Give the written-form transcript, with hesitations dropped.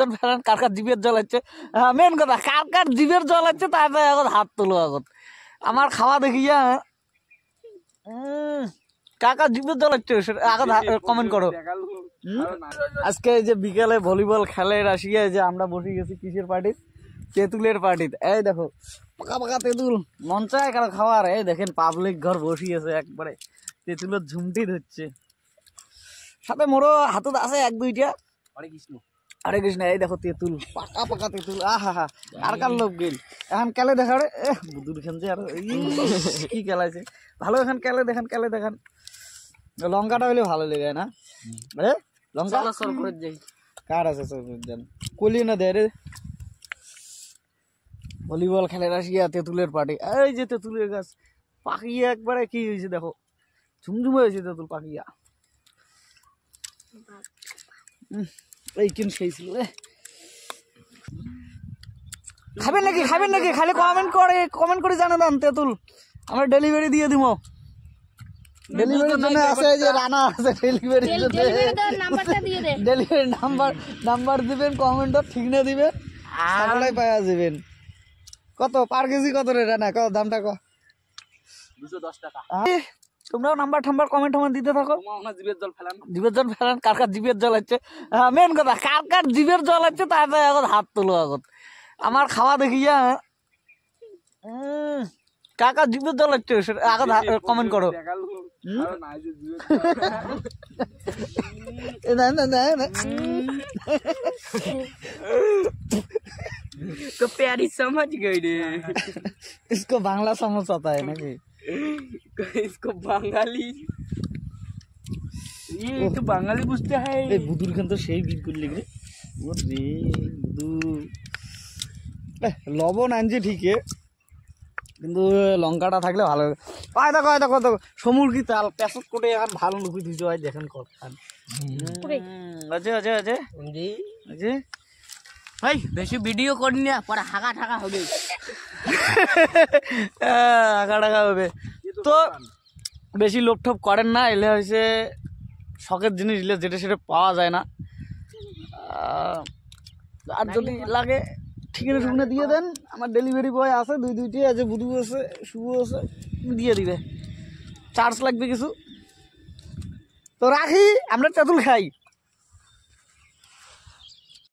বেতন ফেলান কার কার জিভের জল হচ্ছে মেন কথা কার কার জিভের জল হচ্ছে তারপরে এখন হাত তোলো এখন আমার খাওয়া দেখিয়া কার কার জিভের জল হচ্ছে আগে কমেন্ট করো। আজকে যে বিকেলে ভলিবল খেলে রাশিয়া যে আমরা বসে গেছি কিসের পার্টি তেঁতুলের পার্টিতে এই দেখো পাকা পাকা তেঁতুল মন চায় কারো খাওয়ার এই দেখেন পাবলিক ঘর বসিয়েছে একবারে তেঁতুলের ঝুমটি ধরছে সাথে মোরো হাতত আছে এক দুইটা হরে কৃষ্ণ এই দেখো তেঁতুল পাকা পাকা তেঁতুল আহা হা আর কার লোক গেল এখন কেলে দেখা রে বুদুর খানছে আর কি খেলাইছে ভালো এখন কেলে দেখান লঙ্কাটা হইলে ভালো লেগে না লঙ্কা কার আছে কলি না দে রে ভলিবল খেলে রাশিয়া তেঁতুলের পার্টি এই যে তেঁতুলের গাছ পাকিয়া একবারে কি হয়েছে দেখো ঝুমঝুমে হয়েছে তেঁতুল পাকিয়া এই কিন সেই ছিল খাবেন নাকি খালি কমেন্ট করে জানাবেন তেঁতুল আমরা ডেলিভারি দিয়ে দিব ডেলিভারি জন্য আছে যে রানা আছে ডেলিভারি ডেলিভারি নাম্বার দিবেন কমেন্টত ঠিক না দিবেন সাপ্লাই পাওয়া যাবেন কত পার কেজি কত রে রানা কত দামটা কত 210 টাকা তোমরাও নাম্বার কমেন্ট দিতে থাকো জিভের জল ফেলান কার কার জিভের জল হচ্ছে মেন কথা কার কার জিভের জল হচ্ছে তারপরে এখন হাত তোলো এখন আমার খাওয়া দেখিয়া কার কার জিভের জল হচ্ছে আগে কমেন্ট করো। तो प्यारी समझ गई रे इसको बांग्ला समझ आता है ना कि इसको बंगाली ये तो बंगाली बुझते है बुदुर खान तो সেই বিট করলি রে ও রে বুদু লবণ আনছে ঠিকই কিন্তু লঙ্কাটা থাকলে ভালো হয় দেখো সমুর কি তাল পেছট কোটে এখন ভালো লুকি দিতে হয় দেখেন কত খান আছে ভাই বেশি ভিডিও করি না পরে হাগা ঠাকা হবে হাগা ঠাকা হবে তো বেশি লোভ টোপ করেন না এলে হয়েছে শখের জিনিস এলে যেটা সেটা পাওয়া যায় না আর যদি লাগে ঠিকানা দিয়ে দেন আমার ডেলিভারি বয় আছে দুইটি আছে বুধু আছে শুভ আছে দিয়ে দিবে চার্জ লাগবে কিছু তো রাখি আমরা তেঁতুল খাই।